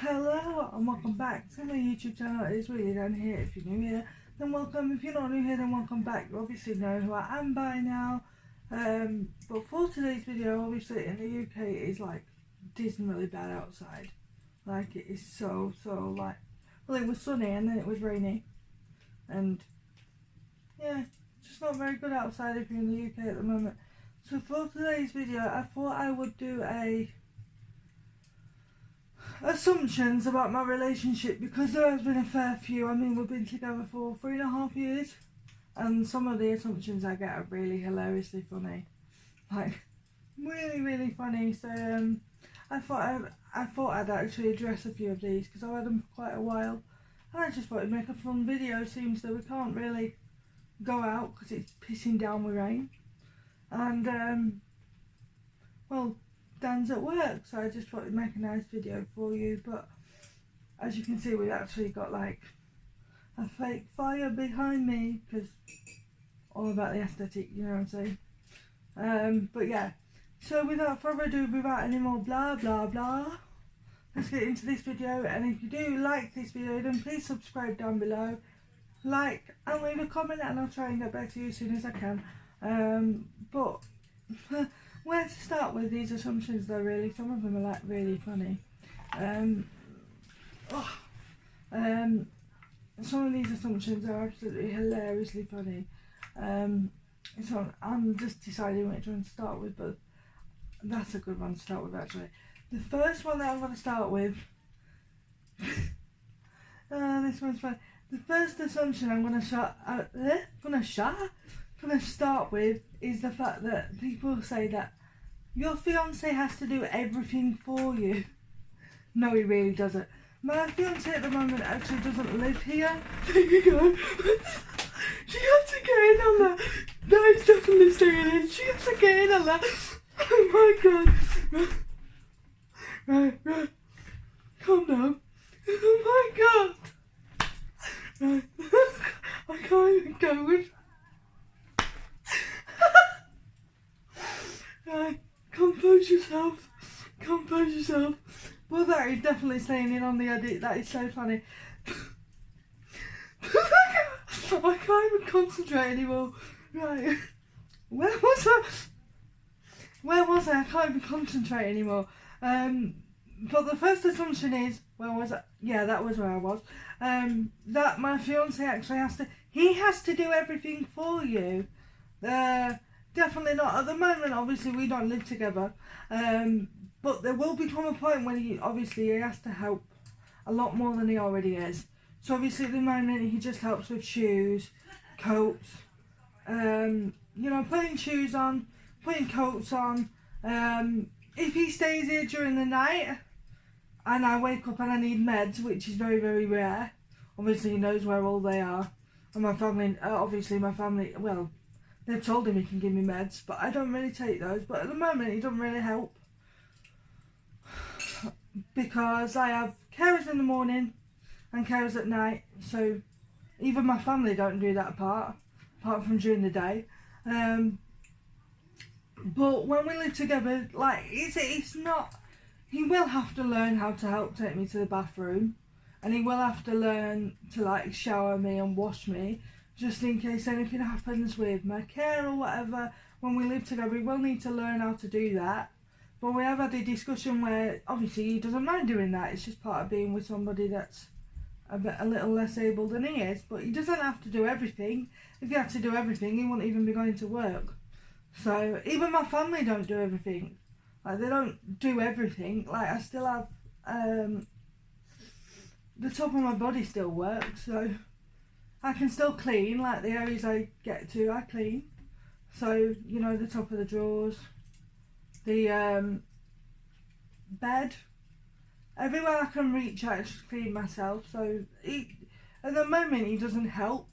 Hello and welcome back to my YouTube channel. It's Wheelie down here. If you're new here, then welcome. If you're not new here, then welcome back. You obviously know who I am by now. But for today's video, obviously in the UK it is like dismally bad outside. Like it is so like, well, it was sunny and then it was rainy, and yeah, just not very good outside if you're in the UK at the moment. So for today's video, I thought I would do assumptions about my relationship, because there has been a fair few. I mean, we've been together for 3.5 years, and some of the assumptions I get are really hilariously funny, like really funny. So I thought I'd actually address a few of these because I've had them for quite a while, and I just thought it'd make a fun video. Seems that we can't really go out because it's pissing down with rain, and well, Dan's at work, so I just thought I'd make a nice video for you. But as you can see, we've actually got like a fake fire behind me, because all about the aesthetic, you know what I'm saying. But yeah, so without further ado, without any more blah blah blah, let's get into this video. And if you do like this video, then please subscribe down below, like and leave a comment, and I'll try and get back to you as soon as I can. But where to start with these assumptions though, really? Some of them are like really funny. Some of these assumptions are absolutely hilariously funny. So I'm just deciding which one to start with, but that's a good one to start with actually. The first one that I'm going to start with, this one's fun. The first assumption I'm going to start with is the fact that people say that your fiance has to do everything for you. No, he really doesn't. My fiance at the moment actually doesn't live here. There you go. She had to get in on that. That is definitely staying in. She had to get in on that. Oh my god. Right. Calm down. Oh my god. Right. I can't even go with. Compose yourself. Well, that is definitely staying in on the edit. That is so funny. I can't even concentrate anymore. Right, where was I? I can't even concentrate anymore. But the first assumption is, where was I? Yeah, that was where I was. That my fiance actually has to do everything for you. Definitely not at the moment. Obviously, we don't live together. But there will become a point when he has to help a lot more than he already is. So obviously at the moment he just helps with shoes, coats, putting shoes on, putting coats on. If he stays here during the night and I wake up and I need meds, which is very rare, obviously he knows where all they are. And my family, well, they've told him he can give me meds, but I don't really take those. But at the moment he doesn't really help, because I have carers in the morning and carers at night, so even my family don't do that apart from during the day. But when we live together, like it's not, he will have to learn how to help take me to the bathroom, and he will have to learn to like shower me and wash me, just in case anything happens with my care or whatever. When we live together, he will need to learn how to do that. But we have had a discussion where obviously he doesn't mind doing that. It's just part of being with somebody that's a little less able than he is. But he doesn't have to do everything. If he had to do everything, he wouldn't even be going to work. So even my family don't do everything. Like, they don't do everything. Like, I still have the top of my body still works, so I can still clean. Like, the areas I get to, I clean. So, you know, the top of the drawers, the bed, everywhere I can reach I just clean myself. So at the moment he doesn't help,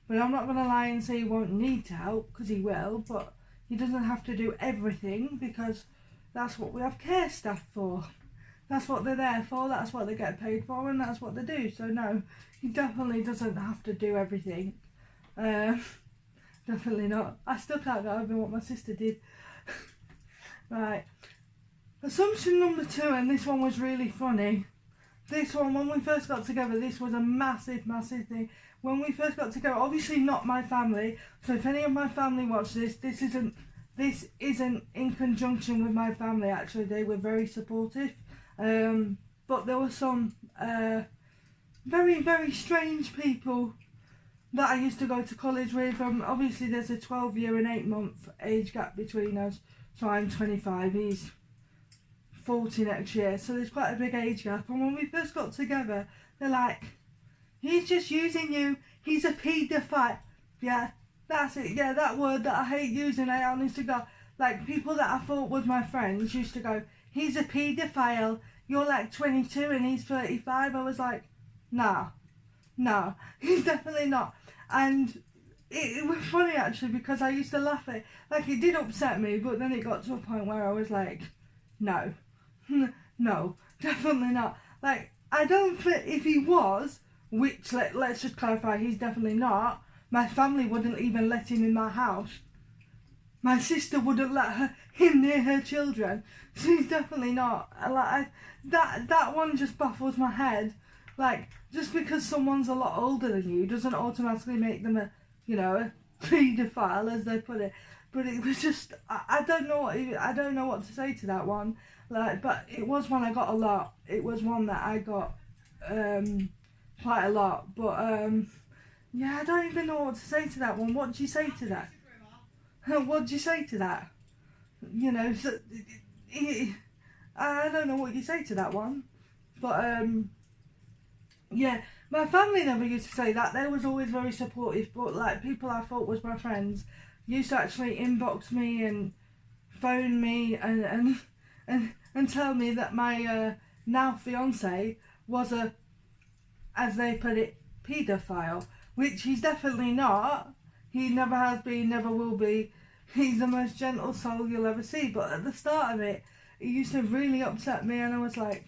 but I'm not going to lie and say he won't need to help, because he will, but he doesn't have to do everything, because that's what we have care staff for. That's what they're there for, that's what they get paid for, and that's what they do. So no, he definitely doesn't have to do everything. Definitely not. I still can't get over what my sister did. Right. Assumption number 2, and this one was really funny. This one, when we first got together, this was a massive, massive thing. When we first got together, obviously not my family, so if any of my family watch this, this isn't in conjunction with my family. Actually, they were very supportive. But there were some very, very strange people that I used to go to college with. Obviously there's a 12-year and 8-month age gap between us, so I'm 25, he's 40 next year, so there's quite a big age gap. And when we first got together, they're like, he's just using you, he's a paedophile. Yeah, that's it, yeah, that word that I hate using. I honest to God, like, people that I thought was my friends used to go, he's a paedophile, you're like 22 and he's 35. I was like, no, he's definitely not. And it was funny actually, because I used to laugh at it. Like, it did upset me, but then it got to a point where I was like, no, definitely not. Like, I don't think, if he was, which let's just clarify, he's definitely not, my family wouldn't even let him in my house. My sister wouldn't let him near her children. So he's definitely not. Like, that one just baffles my head. Like, just because someone's a lot older than you doesn't automatically make them a paedophile, as they put it. But it was just, I don't know what to say to that one. Like, but it was one I got a lot. It was one that I got quite a lot. But yeah, I don't even know what to say to that one. What do you say to that? What do you say to that? You know, so, I don't know what you say to that one. But yeah, my family never used to say that. They was always very supportive, but like, people I thought was my friends used to actually inbox me and phone me and tell me that my now fiance was a, as they put it, paedophile, which he's definitely not. He never has been, never will be. He's the most gentle soul you'll ever see. But at the start of it, it used to really upset me, and I was like,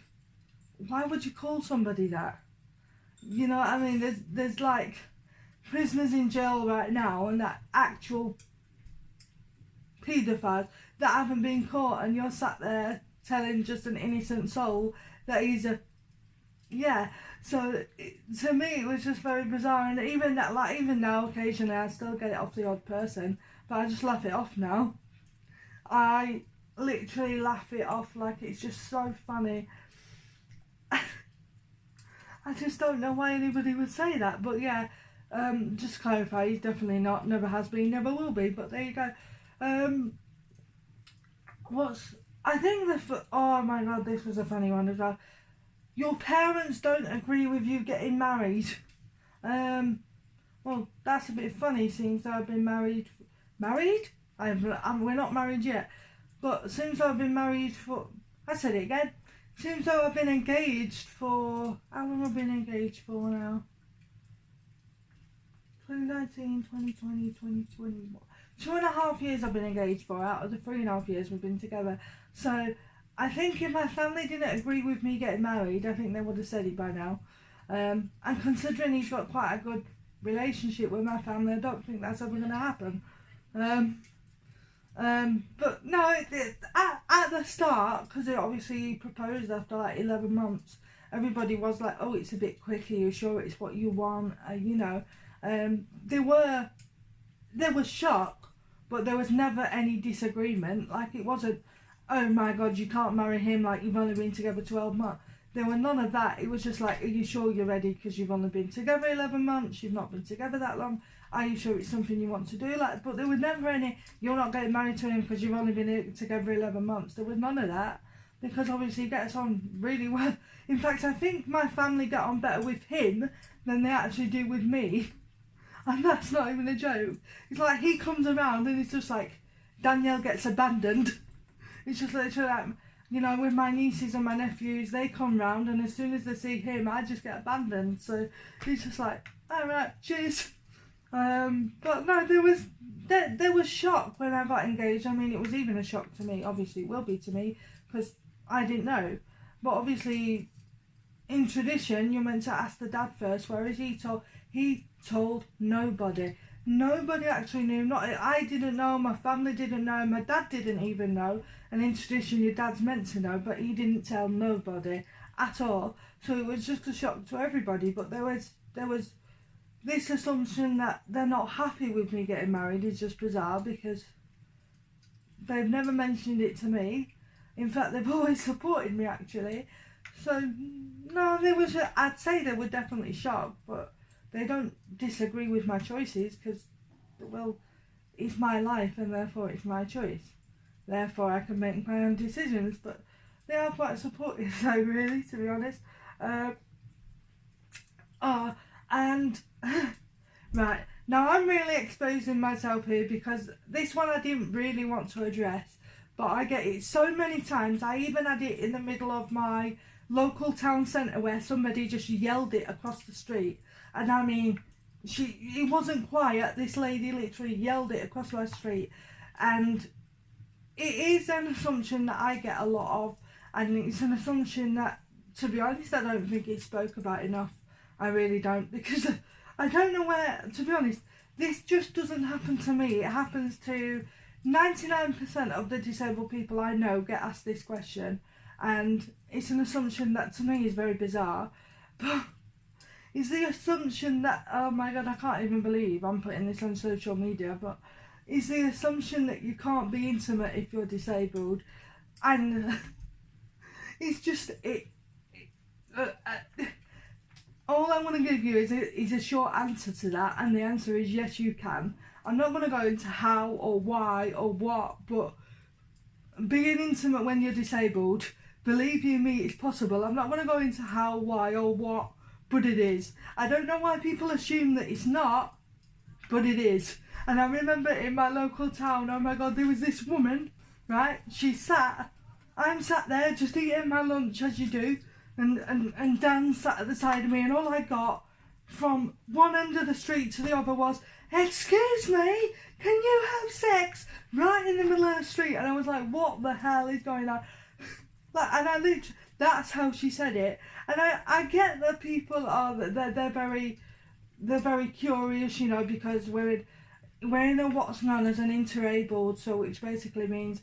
why would you call somebody that? You know what I mean? There's like prisoners in jail right now, and that actual paedophiles that haven't been caught, and you're sat there telling just an innocent soul that he's a, yeah. So to me it was just very bizarre, and even that, like, even now occasionally I still get it off the odd person, but I just laugh it off now. I literally laugh it off, like, it's just so funny. I just don't know why anybody would say that, but yeah, just to clarify, he's definitely not, never has been, never will be, but there you go. I think oh my god, this was a funny one as well. Your parents don't agree with you getting married. Well, that's a bit funny, since I've been married? We're not married yet, but since I've been married for, I said it again, seems though I've been engaged for, how long have I been engaged for now? 2019, 2020, 2021. 2.5 years I've been engaged for, out of the 3.5 years we've been together. So I think if my family didn't agree with me getting married, I think they would have said it by now. And considering he's got quite a good relationship with my family, I don't think that's ever going to happen. But no, at the start, because obviously he proposed after like 11 months, everybody was like, oh, it's a bit quick, are you sure it's what you want? You know, there was shock, but there was never any disagreement. Like, it wasn't, oh my god, you can't marry him, like, you've only been together 12 months. There were none of that. It was just like, are you sure you're ready, because you've only been together 11 months, you've not been together that long, are you sure it's something you want to do? Like, but there was never any, you're not getting married to him because you've only been together 11 months. There was none of that, because obviously he gets on really well. In fact, I think my family get on better with him than they actually do with me. And that's not even a joke. It's like, he comes around and it's just like, Danielle gets abandoned. It's just literally like, you know, with my nieces and my nephews, they come round, and as soon as they see him, I just get abandoned. So he's just like, all right, cheers. But no, there was shock when I got engaged. I mean, it was even a shock to me. Obviously, it will be to me because I didn't know. But obviously, in tradition, you're meant to ask the dad first, whereas he told nobody. Nobody actually knew. Not I didn't know. My family didn't know. My dad didn't even know. And in tradition, your dad's meant to know, but he didn't tell nobody at all. So it was just a shock to everybody. But there was this assumption that they're not happy with me getting married is just bizarre, because they've never mentioned it to me. In fact, they've always supported me, actually. So no, I'd say they were definitely shocked, but they don't disagree with my choices, because, well, it's my life and therefore it's my choice. Therefore I can make my own decisions, but they are quite supportive though, really, to be honest. And right, now I'm really exposing myself here, because this one I didn't really want to address, but I get it so many times. I even had it in the middle of my local town centre where somebody just yelled it across the street. And I mean, it wasn't quiet, this lady literally yelled it across my street. And it is an assumption that I get a lot of, and it's an assumption that, to be honest, I don't think it's spoke about enough. I really don't, because I don't know where, to be honest, this just doesn't happen to me. It happens to 99% of the disabled people I know get asked this question, and it's an assumption that to me is very bizarre. But it's the assumption that, oh my god, I can't even believe I'm putting this on social media, but it's the assumption that you can't be intimate if you're disabled. And it's just, all I want to give you is a short answer to that, and the answer is yes, you can. I'm not going to go into how or why or what, but being intimate when you're disabled, believe you me, it's possible. I'm not going to go into how, why or what, but it is. I don't know why people assume that it's not, but it is. And I remember in my local town, oh my god, there was this woman, right? I'm sat there just eating my lunch, as you do, and Dan sat at the side of me, and all I got from one end of the street to the other was, "Excuse me, can you have sex?" right in the middle of the street. And I was like, what the hell is going on? That's how she said it. And I get that people are, they're very curious, you know, because we're in a what's known as an interabled, so which basically means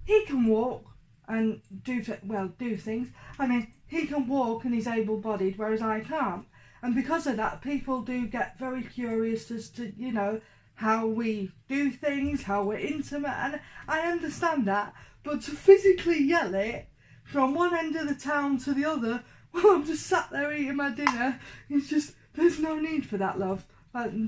he can walk and do things. I mean, he can walk and he's able-bodied, whereas I can't. And because of that, people do get very curious as to, you know, how we do things, how we're intimate, and I understand that. But to physically yell it from one end of the town to the other while I'm just sat there eating my dinner, it's just, there's no need for that, love.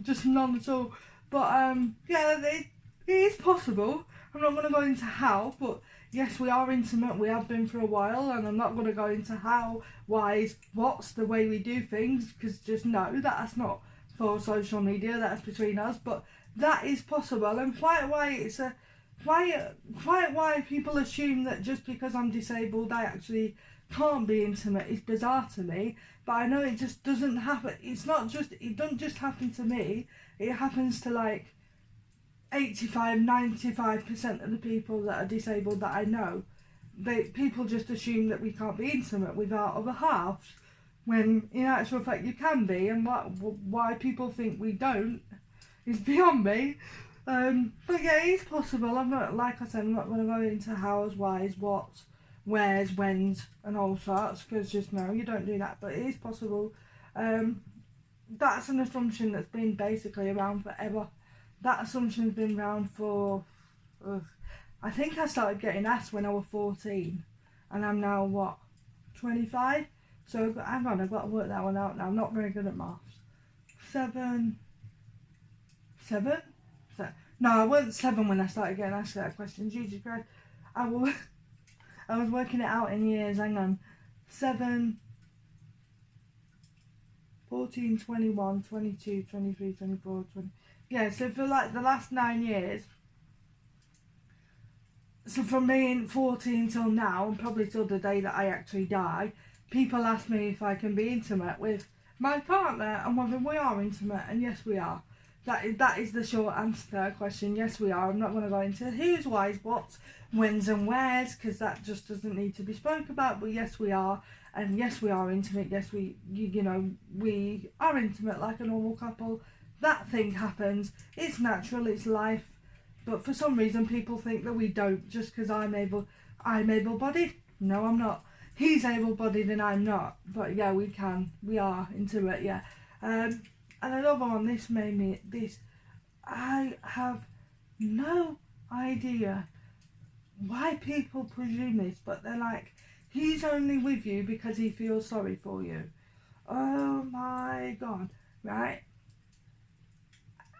Just none at all. But yeah, it is possible. I'm not going to go into how, but yes, we are intimate. We have been for a while, and I'm not going to go into how, why's, what's the way we do things, because just no, that's not for social media. That's between us. But that is possible, and quite why people assume that just because I'm disabled, I actually can't be intimate is bizarre to me. But I know it just doesn't happen. It doesn't just happen to me. It happens to like 85-95% of the people that are disabled that I know. People just assume that we can't be intimate with our other halves, when in actual fact you can be, and why people think we don't is beyond me. But yeah, it's possible. I'm not, like I said, I'm not going to go into hows, whys, whats, wheres, whens and all sorts, because just no, you don't do that. But it is possible. That's an assumption that's been basically around forever. That assumption's been around for, I think I started getting asked when I was 14, and I'm now what, 25? So hang on, I've got to work that one out now. I'm not very good at maths. 7? No, I wasn't 7 when I started getting asked that question. Jesus Christ, I was working it out in years. Hang on, 7, 14, 21, 22, 23, 24, 20. Yeah, so for like the last 9 years, So from being 14 till now, and probably till the day that I actually die, people ask me if I can be intimate with my partner and whether we are intimate, and yes we are. That is the short answer to that question. Yes we are. I'm not going to go into who's, why's, what's, when's and where's, because that just doesn't need to be spoke about, but yes we are. And yes we are intimate. Yes we are intimate like a normal couple. That thing happens. It's natural, it's life. But for some reason people think that we don't, just because I'm able-bodied. No, I'm not. He's able-bodied and I'm not. But yeah, we are into it, yeah. And another one, I have no idea why people presume this, but they're like, he's only with you because he feels sorry for you. Oh my God, right?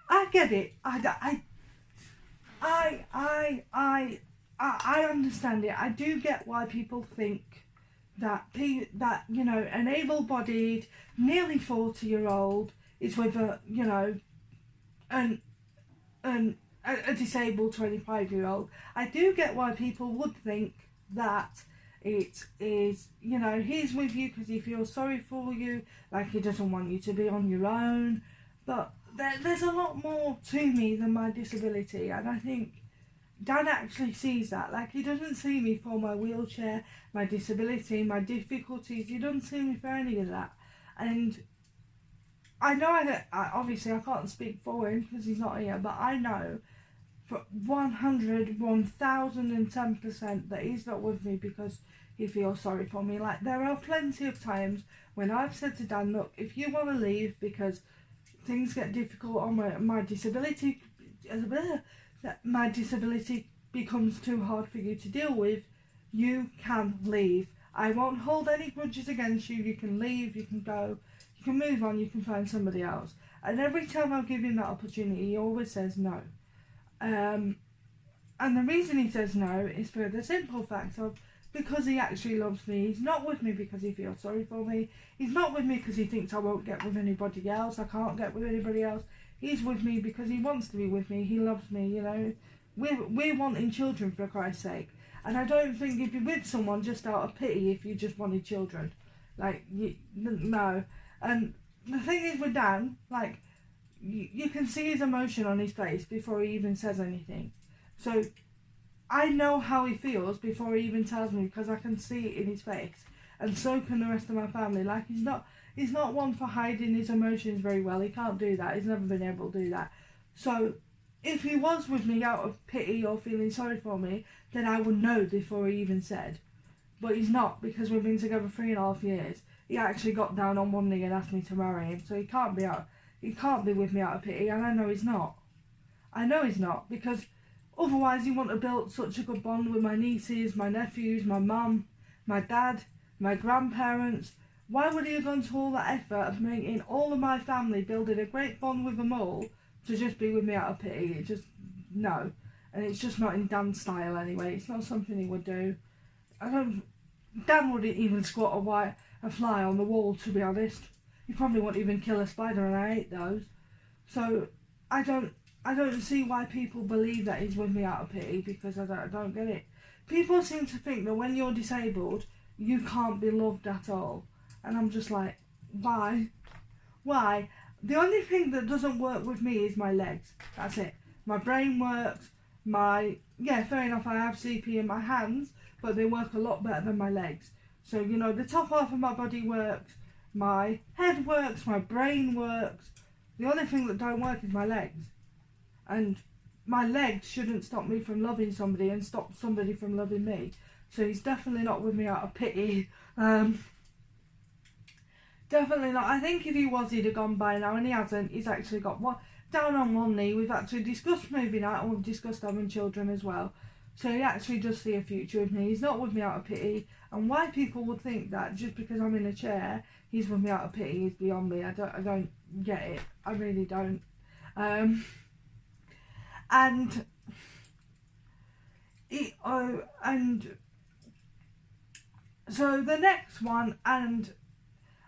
I get it. I understand it. I do get why people think that an able-bodied, nearly 40-year-old is with a disabled 25-year-old. I do get why people would think that it is, he's with you because he feels sorry for you, like he doesn't want you to be on your own. But there's a lot more to me than my disability, and I think Dan actually sees that. Like, he doesn't see me for my wheelchair, my disability, my difficulties. He doesn't see me for any of that. And I know obviously I can't speak for him because he's not here, but I know for 1010% that he's not with me because he feels sorry for me. Like, there are plenty of times when I've said to Dan, look, if you want to leave because things get difficult on my disability, that my disability becomes too hard for you to deal with, you can leave. I won't hold any grudges against you. You can leave, you can go, you can move on, you can find somebody else. And every time I give him that opportunity, he always says no. And the reason he says no is for the simple fact of, because he actually loves me. He's not with me because he feels sorry for me. He's not with me because he thinks I won't get with anybody else. I can't get with anybody else. He's with me because he wants to be with me. He loves me, We're wanting children, for Christ's sake. And I don't think you'd be with someone just out of pity if you just wanted children. No. And the thing is with Dan, you can see his emotion on his face before he even says anything. So I know how he feels before he even tells me, because I can see it in his face, and so can the rest of my family. Like, he's not one for hiding his emotions very well. He can't do that. He's never been able to do that. So if he was with me out of pity or feeling sorry for me, then I would know before he even said. But he's not, because we've been together 3.5 years. He actually got down on one knee and asked me to marry him. So he can't be with me out of pity, and I know he's not. I know he's not, because otherwise he wouldn't have built such a good bond with my nieces, my nephews, my mum, my dad, my grandparents. Why would he have gone to all that effort of making all of my family, building a great bond with them all, to just be with me out of pity? No. And it's just not in Dan's style anyway. It's not something he would do. Dan wouldn't even squat a fly on the wall, to be honest. He probably wouldn't even kill a spider, and I hate those. So I don't see why people believe that he's with me out of pity, because I don't get it. People seem to think that when you're disabled, you can't be loved at all. And I'm just like, why? Why? The only thing that doesn't work with me is my legs. That's it. My brain works. Fair enough, I have CP in my hands, but they work a lot better than my legs. So, the top half of my body works. My head works. My brain works. The only thing that don't work is my legs. And my legs shouldn't stop me from loving somebody and stop somebody from loving me. So he's definitely not with me out of pity. Definitely not. I think if he was, he'd have gone by now, and he hasn't. He's actually got down on one knee. We've actually discussed moving out, and we've discussed having children as well. So he actually does see a future with me. He's not with me out of pity. And why people would think that just because I'm in a chair, he's with me out of pity is beyond me. I don't get it. I really don't. And so the next one, and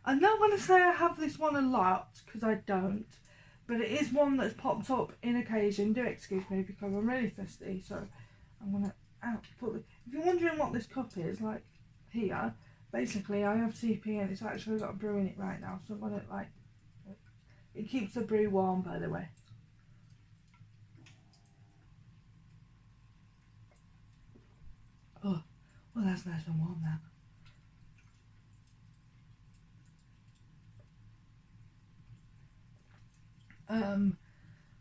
I'm not going to say I have this one a lot, because I don't, but it is one that's popped up in occasion. Do excuse me, because I'm really thirsty, so I'm going to If you're wondering what this cup is, like here, basically I have CP and it's actually got a brew in it right now, so I'm gonna like, it keeps the brew warm, by the way. Oh, well that's nice and warm now.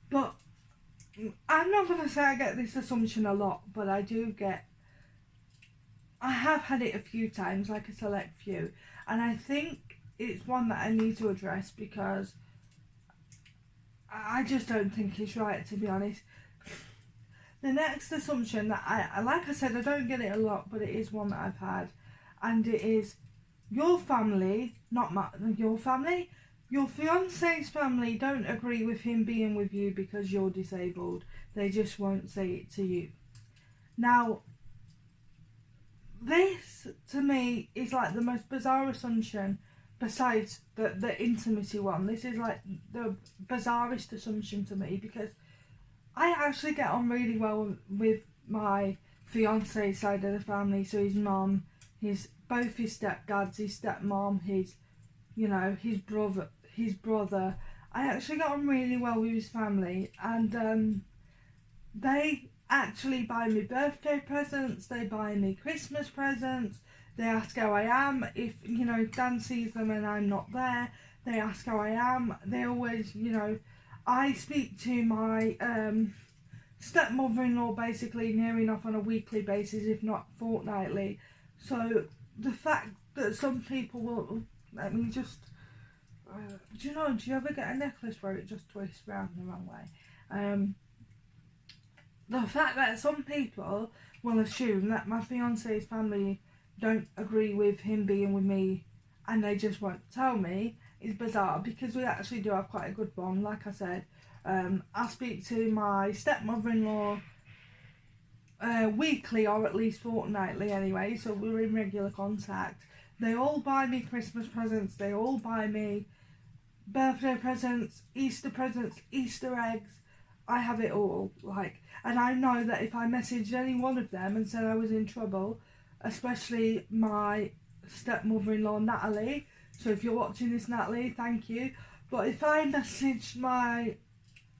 But I'm not going to say I get this assumption a lot, but I have had it a few times, like a select few, and I think it's one that I need to address because I just don't think it's right, to be honest. The next assumption that like I said, I don't get it a lot, but it is one that I've had, and it is your family, not your family, your fiance's family don't agree with him being with you because you're disabled. They just won't say it to you. Now, this to me is like the most bizarre assumption besides the intimacy one. This is like the bizarrest assumption to me because I actually get on really well with my fiance's side of the family. So his mum, both his stepdads, his stepmom, his brother. I actually got on really well with his family, and they actually buy me birthday presents, they buy me Christmas presents, they ask how I am. If, Dan sees them and I'm not there, they ask how I am. They always, I speak to my stepmother-in-law basically near enough on a weekly basis, if not fortnightly. So the fact that some people will, let me just, do you ever get a necklace where it just twists around the wrong way? The fact that some people will assume that my fiance's family don't agree with him being with me and they just won't tell me is bizarre, because we actually do have quite a good bond. Like I said, I speak to my stepmother-in-law weekly, or at least fortnightly anyway, so we're in regular contact. They all buy me Christmas presents, they all buy me birthday presents, Easter eggs. I have it all, and I know that if I messaged any one of them and said I was in trouble, especially my stepmother-in-law Natalie, so if you're watching this, Natalie, thank you, but if I messaged my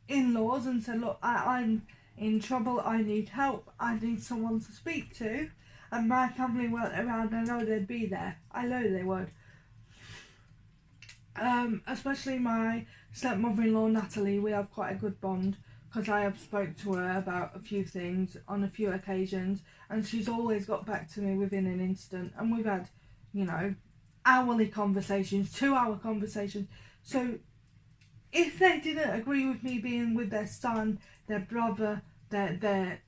in-laws and said, look, I'm in trouble, I need help, I need someone to speak to, and my family weren't around, I know they'd be there. I know they would. Especially my stepmother-in-law Natalie, we have quite a good bond because I have spoke to her about a few things on a few occasions, and she's always got back to me within an instant, and we've had, hourly conversations, 2-hour conversations. So if they didn't agree with me being with their son, their brother, their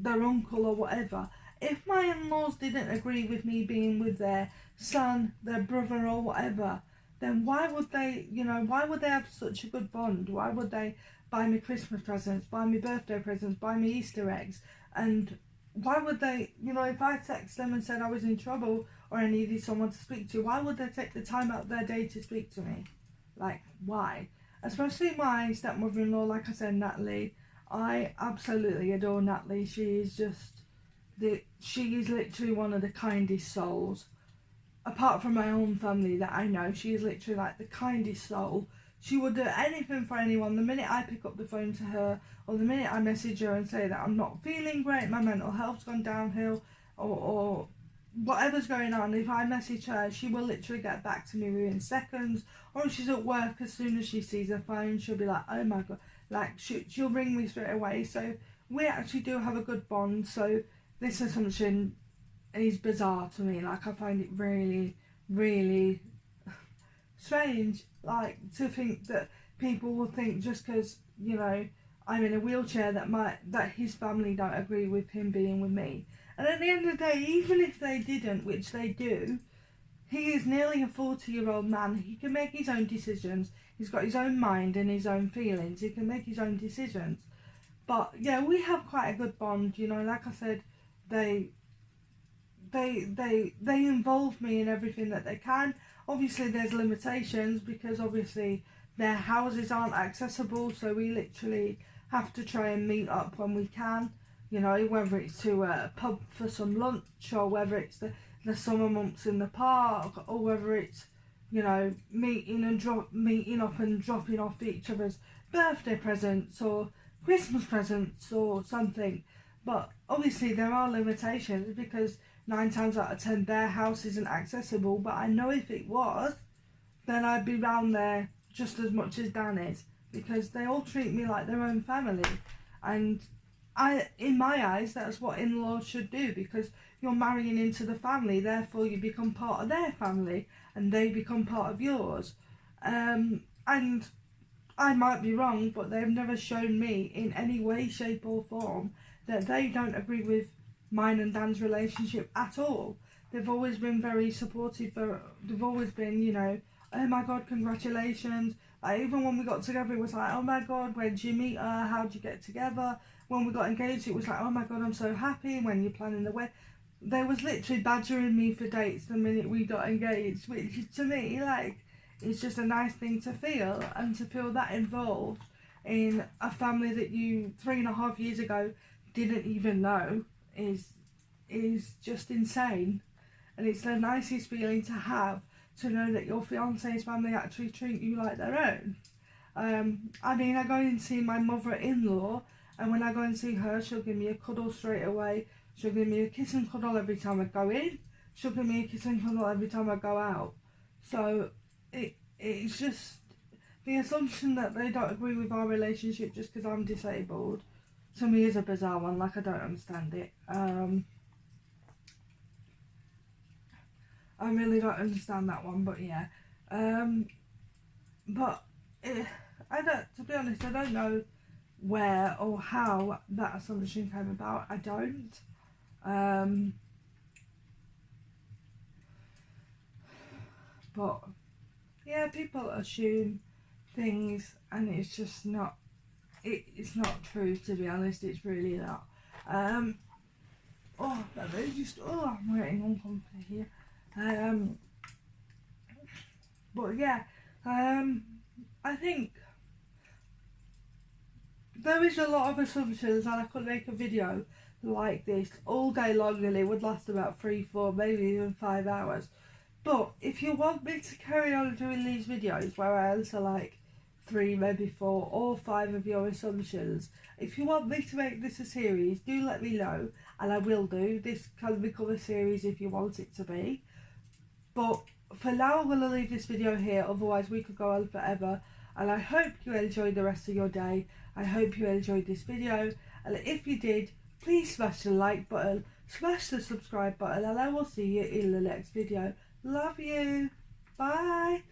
uncle or whatever, if my in-laws didn't agree with me being with their son, their brother or whatever, then why would they have such a good bond? Why would they buy me Christmas presents, buy me birthday presents, buy me Easter eggs? And why would they, if I text them and said I was in trouble or I needed someone to speak to, why would they take the time out of their day to speak to me? Like, why? Especially my stepmother-in-law, like I said, Natalie. I absolutely adore Natalie. She is literally one of the kindest souls. Apart from my own family that I know, she is literally like the kindest soul. She would do anything for anyone. The minute I pick up the phone to her, or the minute I message her and say that I'm not feeling great, my mental health's gone downhill, or whatever's going on, if I message her, she will literally get back to me within seconds. Or if she's at work, as soon as she sees her phone, she'll be like, oh my god, she'll ring me straight away. So we actually do have a good bond. So this assumption is bizarre to me. I find it really, really strange, to think that people will think just because, I'm in a wheelchair that his family don't agree with him being with me. And at the end of the day, even if they didn't, which they do, he is nearly a 40-year-old man. He can make his own decisions. He's got his own mind and his own feelings. He can make his own decisions. But yeah, we have quite a good bond. Like I said, they involve me in everything that they can. Obviously there's limitations, because obviously their houses aren't accessible, so we literally have to try and meet up when we can. you know, whether it's to a pub for some lunch, or whether it's the summer months in the park, or whether it's, you know, meeting up and dropping off each other's birthday presents or Christmas presents or something. But obviously there are limitations, because 9 times out of 10 their house isn't accessible, but I know if it was, then I'd be round there just as much as Dan is, because they all treat me like their own family. And in my eyes, that's what in-laws should do, because you're marrying into the family, therefore you become part of their family and they become part of yours. And I might be wrong, but they've never shown me in any way, shape or form that they don't agree with mine and Dan's relationship at all. They've always been very supportive. They've always been, you know, oh my god, congratulations. Like, even when we got together, it was like, oh my god, when did you meet her? How did you get together? When we got engaged, it was like, oh my god, I'm so happy. When you're planning the wedding, they was literally badgering me for dates the minute we got engaged, which to me, like, it's just a nice thing to feel, and to feel that involved in a family that you 3.5 years ago didn't even know is just insane. And it's the nicest feeling to have, to know that your fiance's family actually treat you like their own. I mean, I go and see my mother-in-law, and when I go and see her, she'll give me a cuddle straight away. She'll give me a kiss and cuddle every time I go in. She'll give me a kiss and cuddle every time I go out. So it's just the assumption that they don't agree with our relationship just because I'm disabled, to me, is a bizarre one. Like, I don't understand it. I really don't understand that one, but yeah. But to be honest, I don't know where or how that assumption came about. I don't. But yeah, people assume things, and it's just not. It's not true, to be honest. It's really not. Oh, that is just. Oh, I'm waiting on comfort here. But yeah, I think there is a lot of assumptions, and I could make a video like this all day long, and it would last about 3, 4, maybe even 5 hours. But if you want me to carry on doing these videos where I answer like 3, maybe 4 or 5 of your assumptions, if you want me to make this a series, do let me know, and I will do. This can become a series if you want it to be. But for now, I'm going to leave this video here, otherwise we could go on forever. And I hope you enjoyed the rest of your day. I hope you enjoyed this video. And if you did, please smash the like button, smash the subscribe button, and I will see you in the next video. Love you. Bye.